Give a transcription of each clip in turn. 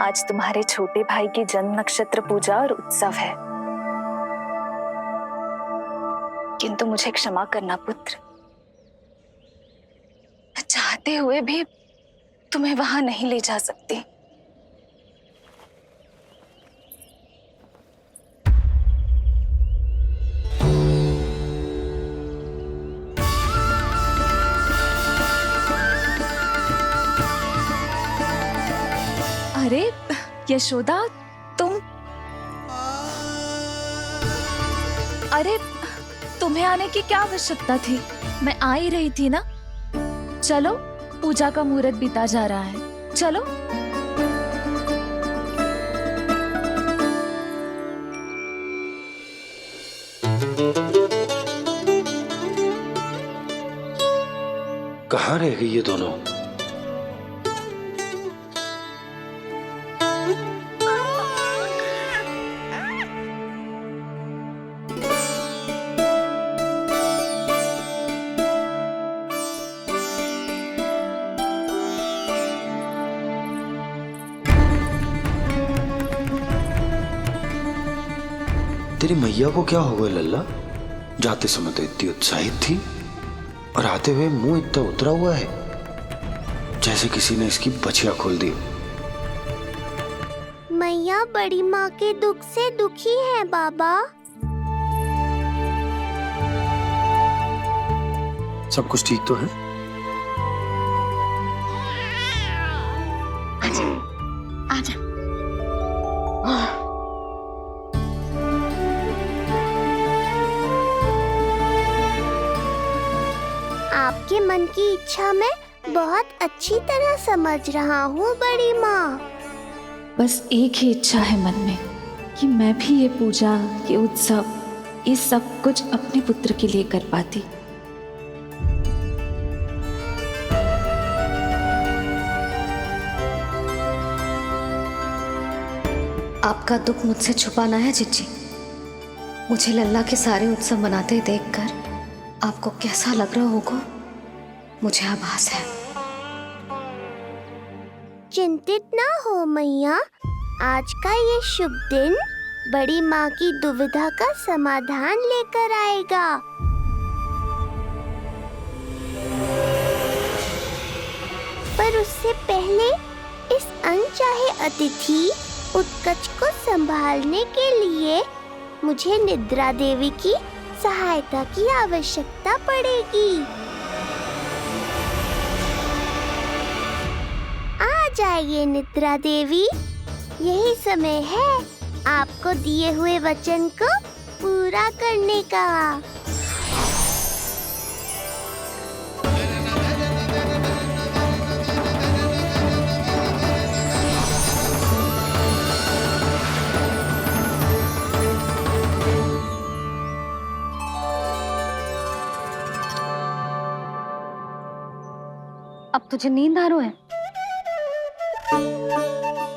आज तुम्हारे छोटे भाई की जन्म नक्षत्र पूजा और उत्सव है, किंतु मुझे क्षमा करना पुत्र, मैं चाहते हुए भी तुम्हें वहां नहीं ले जा सकती। अरे यशोदा, तुम, अरे तुम्हें आने की क्या आवश्यकता थी? मैं आ ही रही थी ना। चलो, पूजा का मुहूर्त बीता जा रहा है, चलो। कहाँ रह गई ये दोनों? तेरी मैया को क्या हो गया लल्ला? जाते समय तो इतनी उत्साहित थी और आते हुए मुंह इतना उतरा हुआ है जैसे किसी ने इसकी बछिया खोल दी। मैया बड़ी माँ के दुख से दुखी है बाबा। सब कुछ ठीक तो है? आजा, आजा। आपके मन की इच्छा मैं बहुत अच्छी तरह समझ रहा हूँ बड़ी माँ। बस एक ही इच्छा है मन में कि मैं भी ये पूजा, ये उत्सव, ये सब कुछ अपने पुत्र के लिए कर पाती। आपका दुख मुझसे छुपाना है जिज्जी। मुझे लल्ला के सारे उत्सव मनाते देखकर आपको कैसा लग रहा होगा, मुझे आभास है। चिंतित ना हो मैया, आज का ये शुभ दिन बड़ी माँ की दुविधा का समाधान लेकर आएगा। पर उससे पहले इस अनचाहे अतिथि उत्कच को संभालने के लिए मुझे निद्रा देवी की सहायता की आवश्यकता पड़ेगी। आ जाइए निद्रा देवी, यही समय है आपको दिए हुए वचन को पूरा करने का। अब तुझे नींद आ रही है?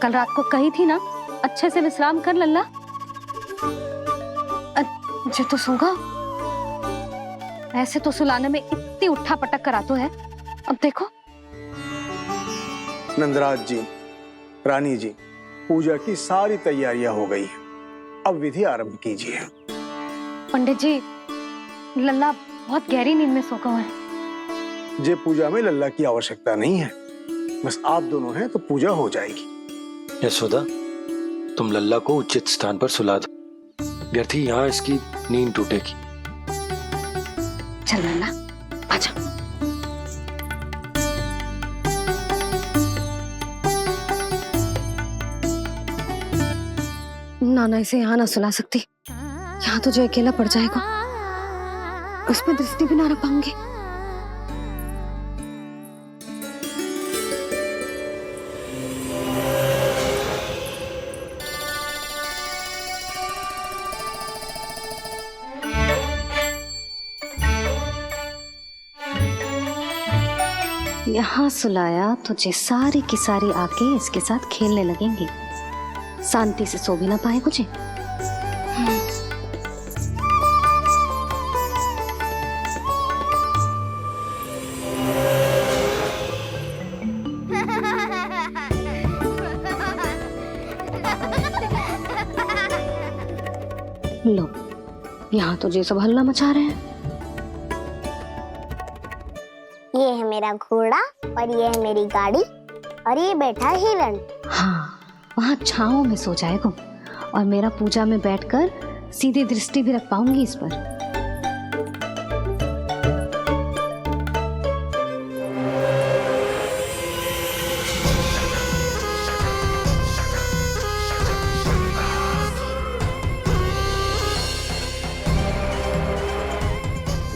कल रात को कही थी ना अच्छे से विश्राम कर लल्ला। मुझे तो सोगा, ऐसे तो सुलाने में इतनी उठा पटक करा तो है। अब देखो। नंदराज जी, रानी जी, पूजा की सारी तैयारियां हो गई हैं। अब विधि आरंभ कीजिए। पंडित जी, लल्ला बहुत गहरी नींद में सोगा हुआ है। जे पूजा में लल्ला की आवश्यकता नहीं है, बस आप दोनों हैं तो पूजा हो जाएगी। यशोदा, तुम लल्ला को उचित स्थान पर सुला दो, व्यर्थ ही यहाँ इसकी नींद टूटेगी। चल लल्ला, आजा। नाना इसे यहाँ ना सुला सकती, यहाँ तो जो अकेला पड़ जाएगा उसमें दृष्टि भी ना रख पाऊंगी। यहाँ सुलाया तो जे सारी की सारी आके इसके साथ खेलने लगेंगी, शांति से सो भी ना पाए कुछ। लो, यहाँ तो ये सब हल्ला मचा रहे हैं। ये है मेरा घोड़ा और ये है मेरी गाड़ी और ये बैठा है हिरण। हाँ, वहाँ छाँव में सो जाएगा और मेरा पूजा में बैठकर सीधी दृष्टि भी रख पाऊंगी इस पर।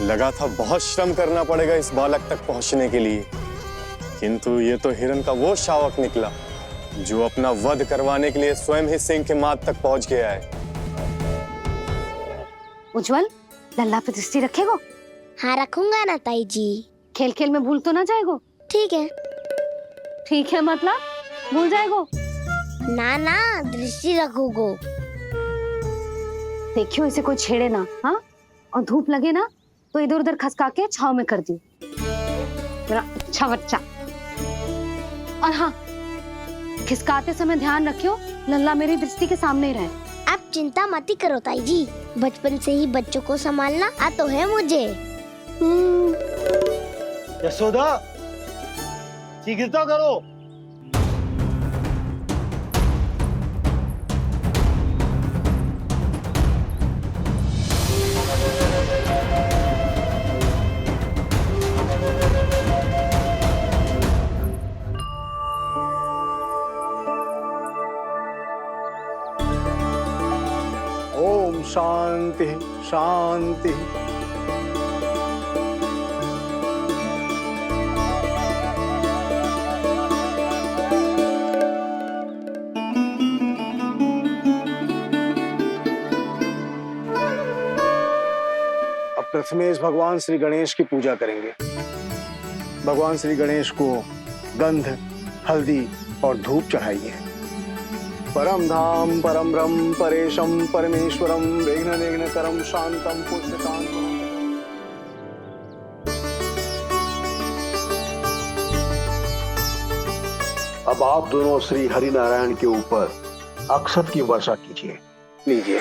लगा था बहुत श्रम करना पड़ेगा इस बालक तक पहुंचने के लिए, किंतु ये तो हिरण का वो शावक निकला जो अपना वध करवाने के लिए स्वयं ही सिंह के माथ तक पहुंच गया है। उज्जवल, लल्ला पे दृष्टि रखेगो? हाँ रखूंगा ना ताई जी। खेल खेल में भूल तो ना जाएगो? ठीक है। ठीक है मतलब भूल जाएगो? ना ना, दृष्टि रखोगो। देखियो इसे कोई छेड़े ना, हाँ? और धूप लगे ना तो इधर उधर खसका के छाव में कर दी। मेरा अच्छा बच्चा। और हाँ, खिसकाते समय ध्यान रखियो लल्ला मेरी दृष्टि के सामने ही रहे। आप चिंता मत करो ताई जी, बचपन से ही बच्चों को संभालना आता है मुझे। यशोदा, शीघ्रता करो। ओम शांति शांति। अब प्रथमेश भगवान श्री गणेश की पूजा करेंगे। भगवान श्री गणेश को गंध, हल्दी और धूप चढ़ाइए। परम धाम परम ब्रह्म परेशम परमेश्वरम विघ्न निघ्न करम शांतम पुष्टकांतम। अब आप दोनों श्री हरि नारायण के ऊपर अक्षत की वर्षा कीजिए। लीजिए।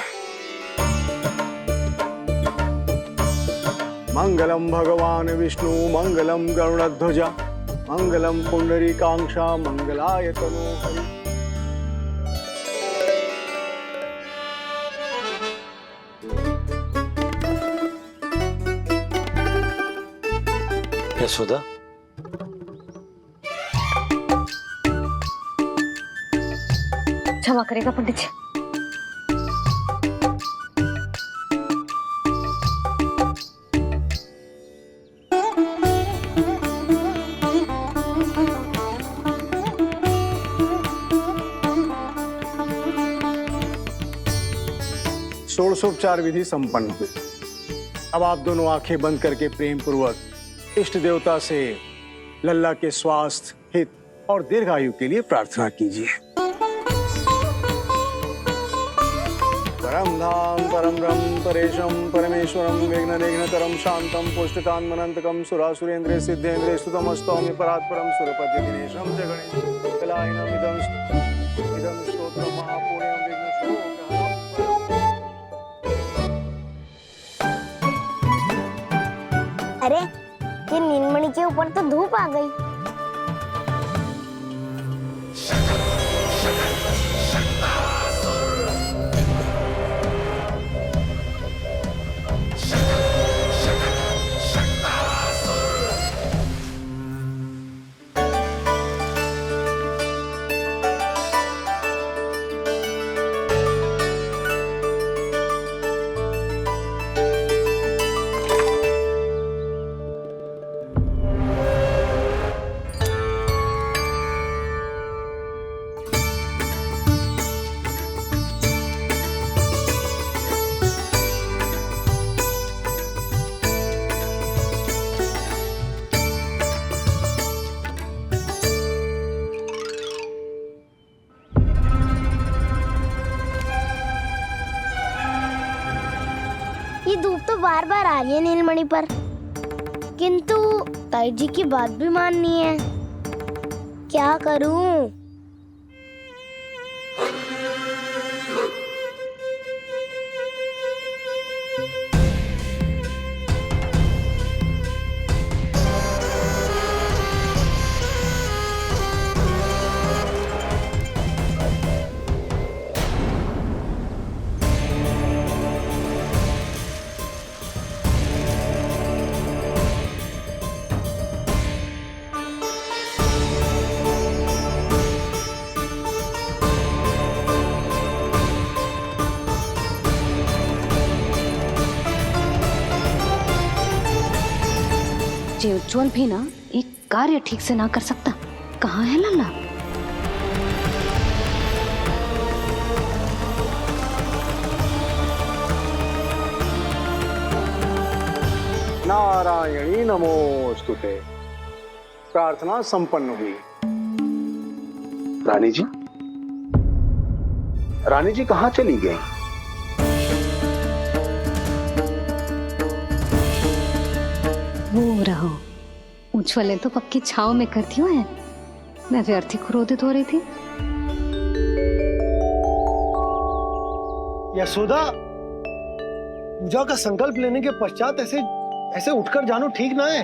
मंगलम भगवान विष्णु मंगलम गरुड़ध्वजा मंगलम पुंडरीकांक्षा मंगलाय तनोहरि। यशोदा, क्षमा करेगा पंडित जी। षोडशोपचार विधि संपन्न हुई। अब आप दोनों आंखें बंद करके प्रेम पूर्वक इष्ट देवता से लल्ला के स्वास्थ्य, हित और दीर्घायु के लिए प्रार्थना कीजिए। परम धाम परम ब्रह्म परेशम परमेश्वरम विघ्न निघ्नकरम शांतम पुष्टकान्मनंतकम सुरासुरेन्द्र सिद्धेन्द्र स्तुतमस्तौमि परात्परम सुरपति दिनेशम च गणेश कलायनम इदं स्तोत्रम महापुण्यम विघ्नशोकहरम। अरे ये नीलमणि के ऊपर तो धूप आ गई। ये धूप तो बार बार आ रही है नीलमणि पर, किंतु ताई जी की बात भी माननी है। क्या करूं? जे उज्जवल भी ना एक कार्य ठीक से ना कर सकता। कहाँ है लल्ला? नारायणी नमोस्तुते। प्रार्थना संपन्न हुई। रानी जी, रानी जी कहाँ चली गई? वो रहो, उज्जवल ने तो पक्की छाव में कर दियो है। मैं व्यर्थ ही क्रोधित हो रही थी। यशोदा, पूजा का संकल्प लेने के पश्चात ऐसे ऐसे उठकर जानो ठीक ना है।